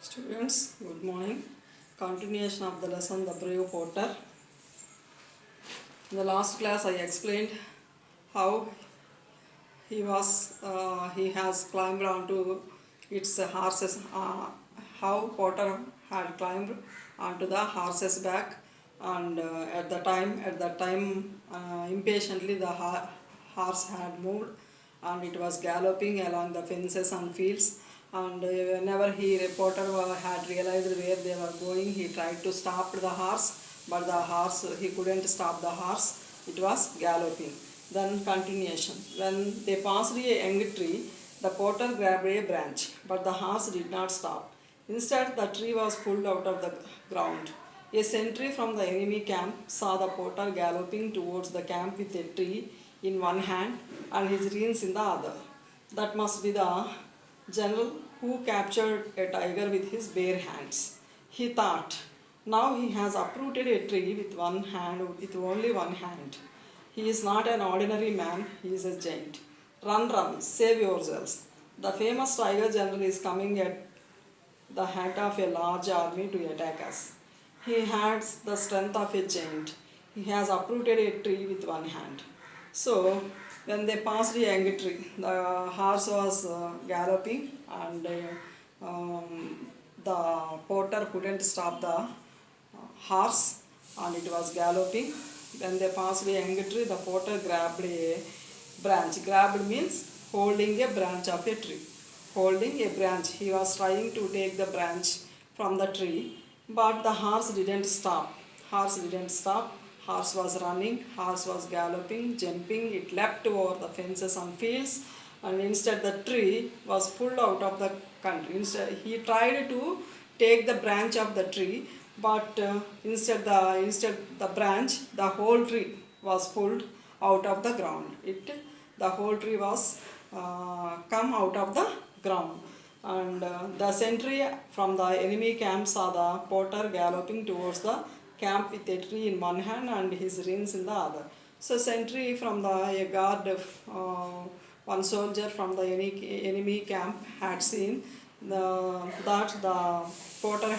Students, good morning. Continuation of the lesson The Brave Porter. In the last class I explained how he has climbed onto its horses, how Porter had climbed onto the horse's back, and at that time impatiently the horse had moved and it was galloping along the fences and fields, and whenever Porter had realized where they were going, he tried to stop the horse, but he couldn't stop the horse. It was galloping. Then continuation. When they passed a young tree, the porter grabbed a branch, but the horse did not stop. Instead, the tree was pulled out of the ground. A sentry from the enemy camp saw the porter galloping towards the camp with a tree in one hand and his reins in the other. That must be the general who captured a tiger with his bare hands. He thought, now he has uprooted a tree with only one hand. He is not an ordinary man, he is a giant. Run, run, save yourselves. The famous tiger general is coming at the head of a large army to attack us. He has the strength of a giant. He has uprooted a tree with one hand. So, when they passed a young tree, the horse was galloping, and the porter couldn't stop the horse, and it was galloping. When they passed a young tree, the porter grabbed a branch. Grabbed means holding a branch of a tree. Holding a branch. He was trying to take the branch from the tree, but the horse didn't stop. Horse didn't stop. Horse was running, horse was galloping, jumping. It leapt over the fences and fields, and instead the tree was pulled out of the country. Instead, he tried to take the branch of the tree, but instead the branch, the whole tree was pulled out of the ground. The whole tree was come out of the ground, and the sentry from the enemy camp saw the porter galloping towards the camp with a tree in one hand and his reins in the other. So sentry from a guard, one soldier from the enemy camp had seen that the porter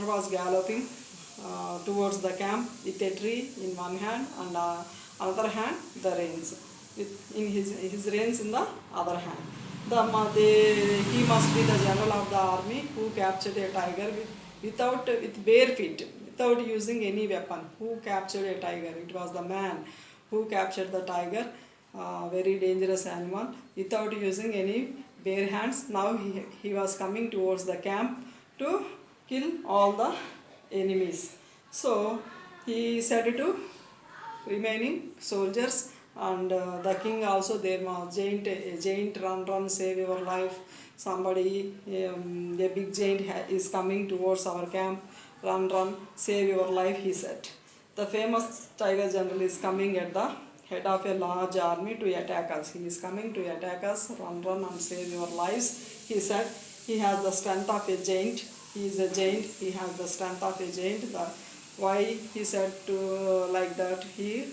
was galloping towards the camp with a tree in one hand and another hand the reins, in his reins in the other hand. He must be the general of the army who captured a tiger with bare feet, without using any weapon. Who captured a tiger? It was the man who captured the tiger, very dangerous animal, without using any bare hands. Now he was coming towards the camp to kill all the enemies. So he said to remaining soldiers, and the king also, there was a giant, run, run, save your life. Somebody, a big giant is coming towards our camp. Run, run, save your life, he said. The famous tiger general is coming at the head of a large army to attack us. He is coming to attack us. Run, run, and save your lives, he said. He has the strength of a giant. He is a giant. He has the strength of a giant. Why he said like that? He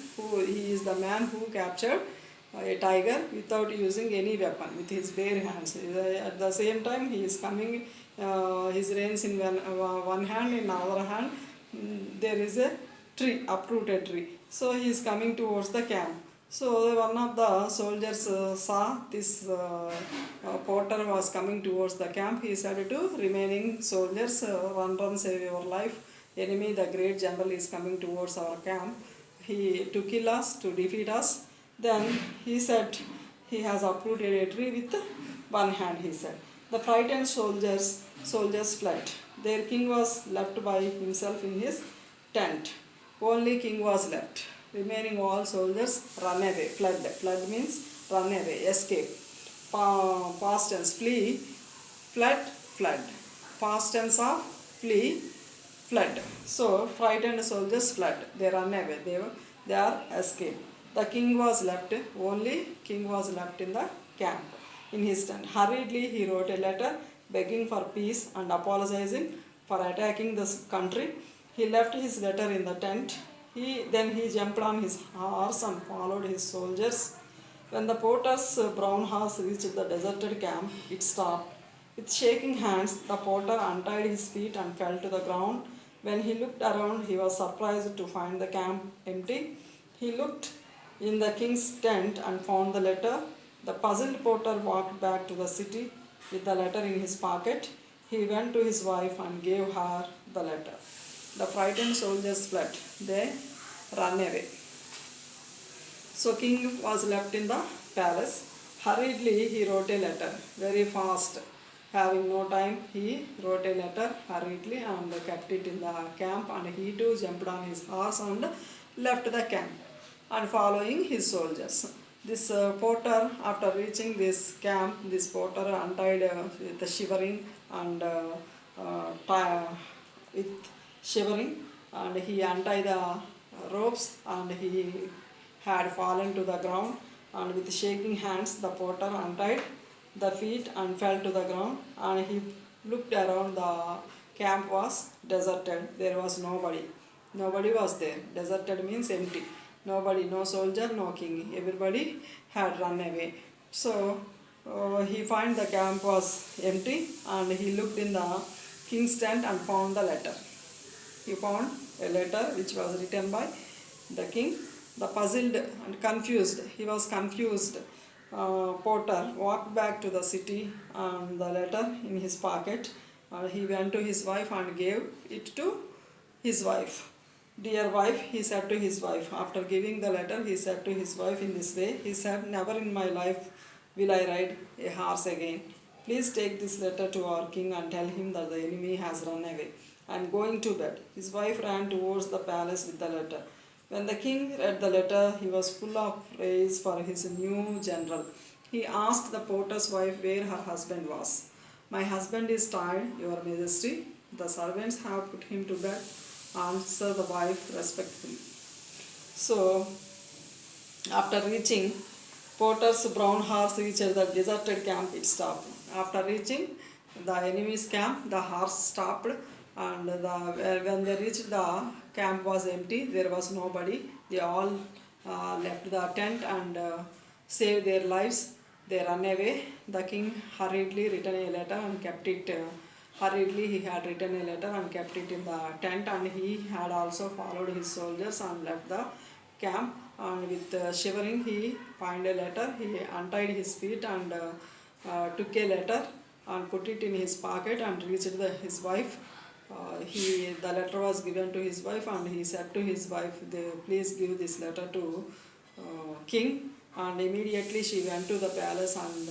is the man who captured a tiger without using any weapon, with his bare hands. At the same time, he is coming, his reins in one hand, in another hand there is a tree, uprooted tree. So he is coming towards the camp. So one of the soldiers saw this porter was coming towards the camp. He said to remaining soldiers, run, run, save your life. Enemy, the great general, is coming towards our camp, to kill us, to defeat us. Then he said he has uprooted a tree with one hand, he said. The frightened soldiers fled. Their king was left by himself in his tent. Only king was left. Remaining all soldiers run away, fled. Fled means run away, escape. Past tense, flee, fled, fled. Past tense of flee, fled. So frightened soldiers fled. They run away. They are escaped. The king was left. Only king was left in the camp, in his tent. Hurriedly he wrote a letter begging for peace and apologizing for attacking this country. He left his letter in the tent. Then he jumped on his horse and followed his soldiers. When the porter's brown horse reached the deserted camp, it stopped. With shaking hands, the porter untied his feet and fell to the ground. When he looked around, he was surprised to find the camp empty. He looked in the king's tent and found the letter. The puzzled porter walked back to the city with the letter in his pocket. He went to his wife and gave her the letter. The frightened soldiers fled. They ran away. So king was left in the palace. Hurriedly he wrote a letter, very fast. Having no time, he wrote a letter hurriedly and kept it in the camp, and he too jumped on his horse and left the camp and following his soldiers. This porter, after reaching this camp, this porter untied with the shivering and with shivering, and he untied the ropes, and he had fallen to the ground, and with shaking hands the porter untied the feet and fell to the ground, and he looked around. The camp was deserted. There was nobody. Nobody was there. Deserted means empty. Nobody, no soldier, no king. Everybody had run away. So he found the camp was empty, and he looked in the king's tent and found the letter. He found a letter which was written by the king. The puzzled and confused, he was confused. Porter walked back to the city and the letter in his pocket. He went to his wife and gave it to his wife. Dear wife, he said to his wife. After giving the letter, he said to his wife in this way. He said, never in my life will I ride a horse again. Please take this letter to our king and tell him that the enemy has run away. I am going to bed. His wife ran towards the palace with the letter. When the king read the letter, he was full of praise for his new general. He asked the porter's wife where her husband was. My husband is tired, your majesty. The servants have put him to bed, answered the wife respectfully. So, after reaching, porter's brown horse reached the deserted camp, it stopped. After reaching the enemy's camp, the horse stopped, and when they reached the camp was empty. There was nobody. They all left the tent and saved their lives. They ran away. The king hurriedly written a letter and kept it. Hurriedly he had written a letter and kept it in the tent, and he had also followed his soldiers and left the camp. And with shivering he found a letter. He untied his feet and took a letter and put it in his pocket and reached his wife. The letter was given to his wife, and he said to his wife, please give this letter to king. And immediately she went to the palace, and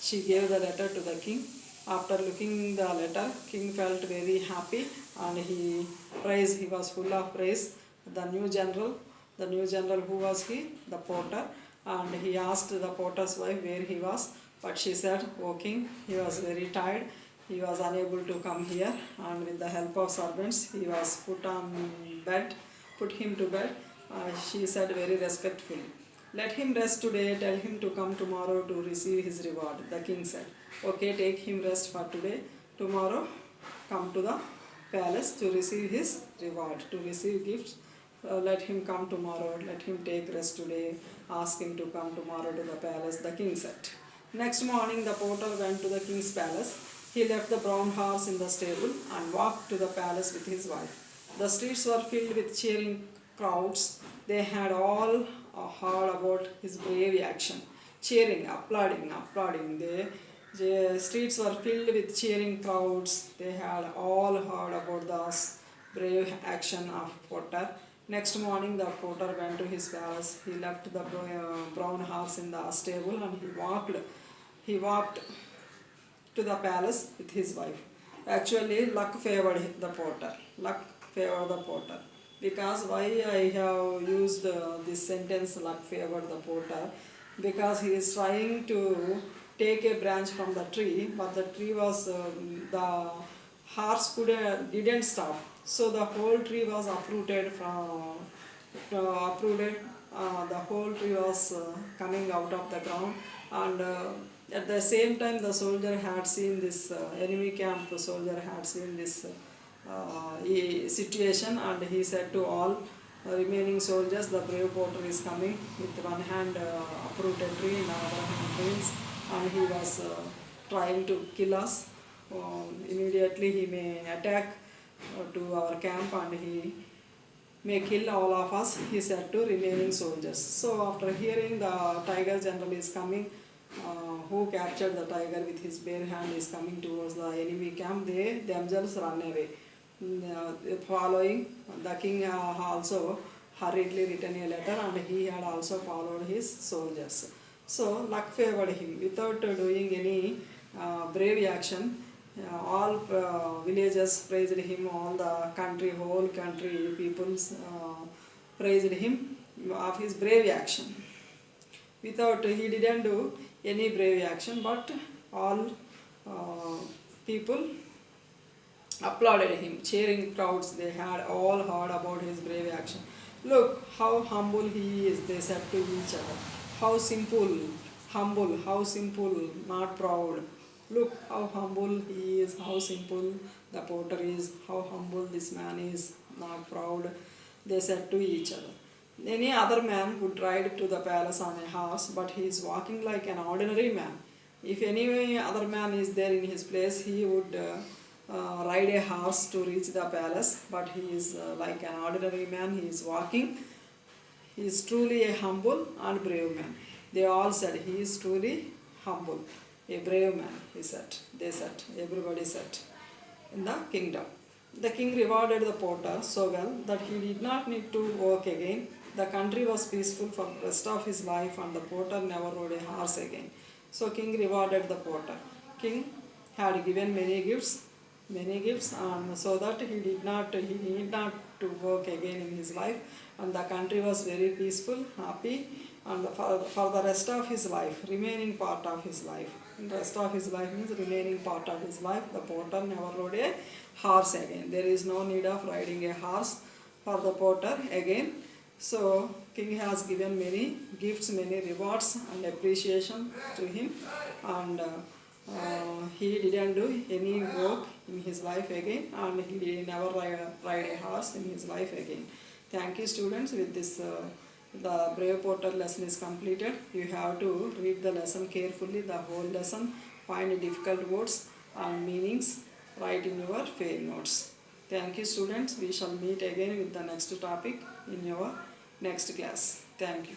she gave the letter to the king. After looking the letter, king felt very happy, and he was full of praise. The new general, who was he? The porter. And he asked the porter's wife where he was, but she said, "O king, he was very tired. He was unable to come here, and with the help of servants, he was put him to bed." She said very respectfully, "Let him rest today, tell him to come tomorrow to receive his reward." The king said, "Okay, take him rest for today. Tomorrow, come to the palace to receive his reward, to receive gifts. Let him come tomorrow, let him take rest today, ask him to come tomorrow to the palace," the king said. Next morning, the porter went to the king's palace. He left the brown horse in the stable and walked to the palace with his wife. The streets were filled with cheering crowds. They had all heard about his brave action. Cheering, applauding. The streets were filled with cheering crowds. They had all heard about the brave action of porter. Next morning, the porter went to his palace. He left the brown horse in the stable, and he walked to the palace with his wife. Actually, luck favored the porter. Luck favored the porter. Because why I have used this sentence, luck favored the porter? Because he is trying to take a branch from the tree, but the tree was, the horse didn't stop. So the whole tree was uprooted the whole tree was coming out of the ground, and at the same time the soldier had seen this, enemy camp soldier had seen this situation, and he said to all remaining soldiers, "The brave porter is coming with one hand uprooted tree, in another hand reins," and he was trying to kill us. Immediately he may attack to our camp and he may kill all of us, he said to remaining soldiers. So after hearing the tiger general is coming, who captured the tiger with his bare hand is coming towards the enemy camp, they themselves run away. Following, the king also hurriedly written a letter and he had also followed his soldiers. So luck favored him. Without doing any brave action, all villagers praised him, all the country, whole country peoples praised him of his brave action. Without, he didn't do any brave action, but all people applauded him, cheering crowds. They had all heard about his brave action. Look how humble he is, they said to each other. How simple, humble, how simple, not proud. Look how humble he is, how simple the porter is, how humble this man is, not proud, they said to each other. Any other man would ride to the palace on a horse, but he is walking like an ordinary man. If any other man is there in his place, he would ride a horse to reach the palace, but he is like an ordinary man, he is walking. He is truly a humble and brave man. They all said, he is truly humble, a brave man, he said. They said, everybody said in the kingdom. The king rewarded the porter so well that he did not need to work again. The country was peaceful for the rest of his life and the porter never rode a horse again. So king rewarded the porter. King had given many gifts, and so that he need not to work again in his life, and the country was very peaceful, happy, and for the rest of his life, remaining part of his life. The rest of his life means remaining part of his life, the porter never rode a horse again. There is no need of riding a horse for the porter again. So king has given many gifts, many rewards and appreciation to him, and he didn't do any work in his life again, and he never ride a horse in his life again. Thank you, students. With this the brave porter lesson is completed. You have to read the lesson carefully, the whole lesson, find difficult words and meanings, write in your fair notes. Thank you, students. We shall meet again with the next topic in your next class. Thank you.